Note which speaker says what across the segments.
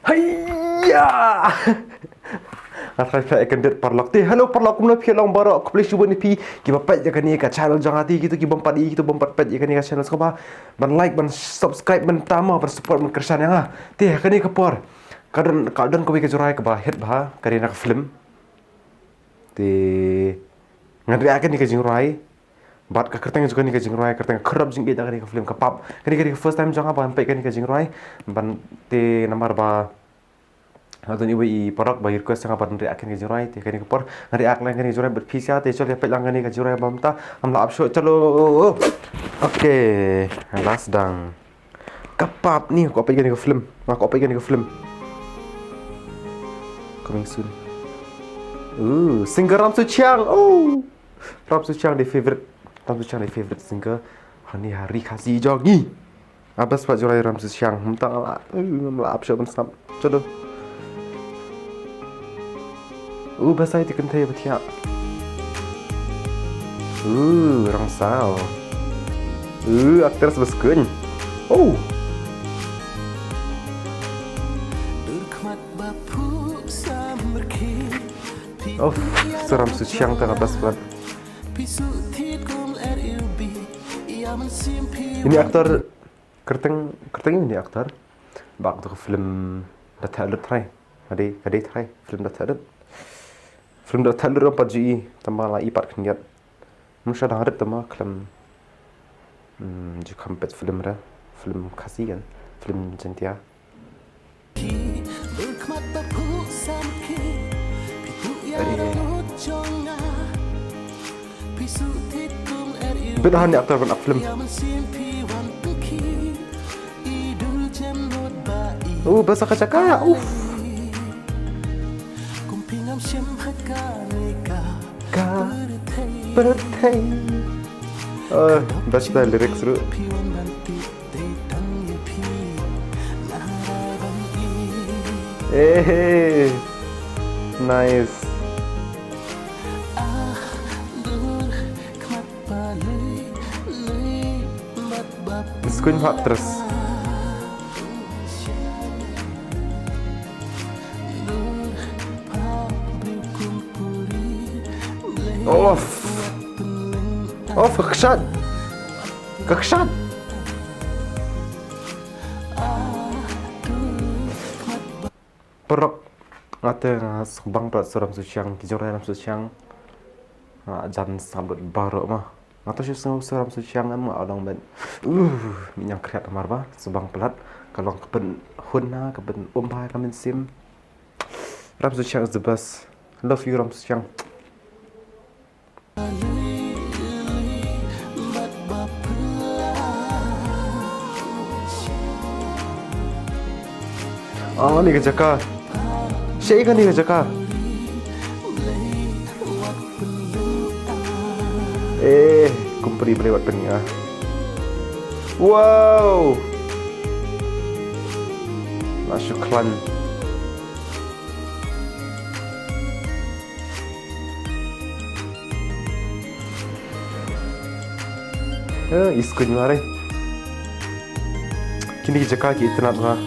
Speaker 1: Hayya. Akan akan det parlak te. Hello parlak kumna phi long baro ko please bani phi ki ba pat jakan ni ka channel jangati gitu ki bompat i gitu bompat pat jakan ni ka channel ko ba ban like ban subscribe ban tama ban support ban kersan yang ah. Te kan ni ka por. Kadon ko bi ka jurai ka ba het ba ka na ka film. Te ngadri akan ni ka jurai. Bat ka kerteng juga ni ka jurai kerteng khrab jinggied ka ni ka film ka pap. Kan ni first time janga ban pai ka ni ka jurai ban te nomor ba Atau ni bagi parak bagi request yang apa nanti akan kejurai, ti kan kepor nanti akan kan kejurai berpisah, ti cakap lepas langgan ni kejurai bamta, amla absho, calo, okay, last dang, kapap ni, aku apa ikan ni ke film, aku apa ikan ni ke film, coming soon, singer Ram Suchiang, Ram Suchiang di favorite singer, hani hari kasih jogi, abas pak jurai Ram Suchiang, amta, amla absho bensam, calo. Bahasa itu kan saya betul. Orang sao. Aktor sebeskun. Seram Suchiang tengah basbat. Ini aktor kerteng ini aktor. Bak tu film dah ada try. Ada try film dah ada. Film dah terlalu rampat ji, tambah lagi part kenyataan. Mungkin ada harap tambah film, juga kompet film dah, film kasih kan, film jentia. Bedahan ni aktor nak film. Bahasa kacaka, Bertai. Basta lirik seru. Nice. Screen hot terus. Kekesat. Perok ngata sebang rat seram Suchiang, kijorai Ram Suchiang. Jan sambut baru mah. Ngata sih seram Suchiang mah orang ben. Minyak kreat marba sebang pelat kalau keben hunna keben umpai kamen sim. Ram Suchiang is the best. Love you Ram Suchiang. Ni kejaka. Syekh kan ni kejaka. Kumpri berlewat tengah. Wow. Masyukran. Iskun mare. Kini kejaka kita nak bah.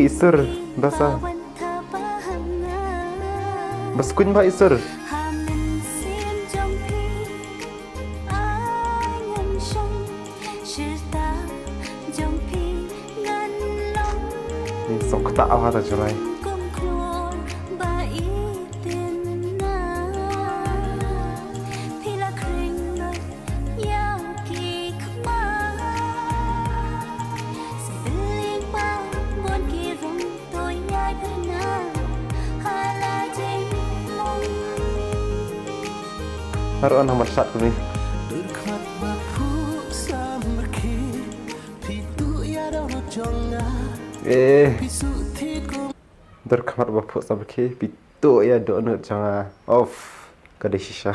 Speaker 1: Isur bahasa Baskun ba isur Sok tak awak tak julai Haruan nomor 1 ni. Berkamar bapuk sampai ke pitu ya donut jangan off kada shisha.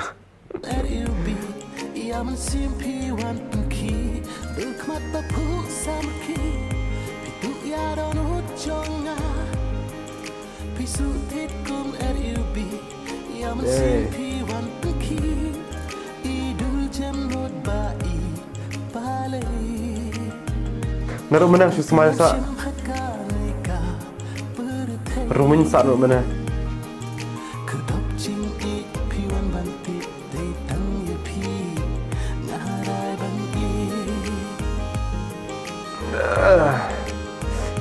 Speaker 1: Naruh mana su smile sa. Rumin sa naruh mana.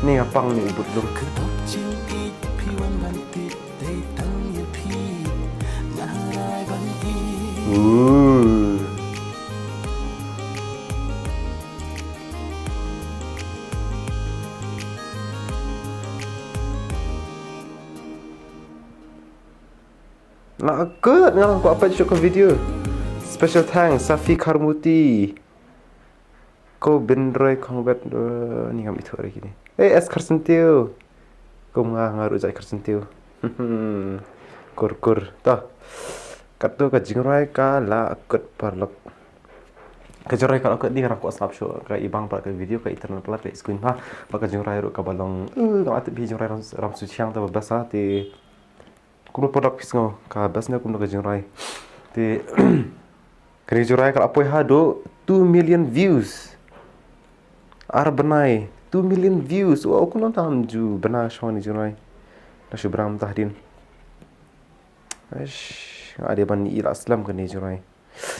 Speaker 1: Ni apang ni ubut dum. Nak ke dengan aku apa cakap video. Special thanks Safi Karmuti. Ko benroy kongbat ni kami tu hari ini. Es karsentiu. Ko ngaru jai karsentiu. Kur. Tah. Katu ka jingrai ka la akut parlok. Ka jingrai ka akut di aku asap show ka ibang pa ka video ka internet plat screen pa. Pa ka jingrai ro ka balong. Ka at bi jingrai ram Suchiang ta basa ti. Kuno produk pisngo ka basna kuno ka jingrai. Ti kani jingrai ka apoi ha do 2 million views. Ar benai 2 million views. Wow, kuno tam ju bena shoni jingrai. Na shubram tahdin. Aish, ada ban ni Islam kan ni jingrai.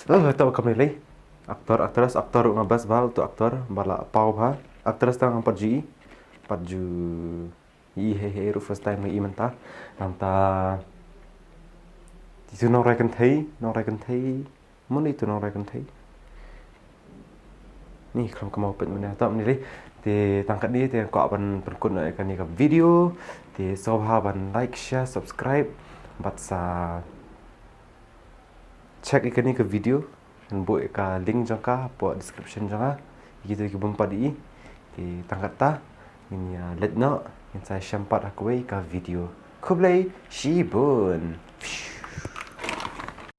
Speaker 1: Tahu kam ni aktris ngabas ba tu aktor bala pau ba. Aktris tang 4G 4G he first time mai imanta nanta itu nong rai kan thei mun itu nong rai kan thei ni kram kamau pen mana tam ni le te tangkat ni te ko ban perkun kan ni ka video te so ha ban like share subscribe bat sa check ikan ni ka video dan buat ka link jangka po description jangka gitu ki bumpa di te tangkat ta ini let no yang saya sempat aku ka video. Kublai Shibun.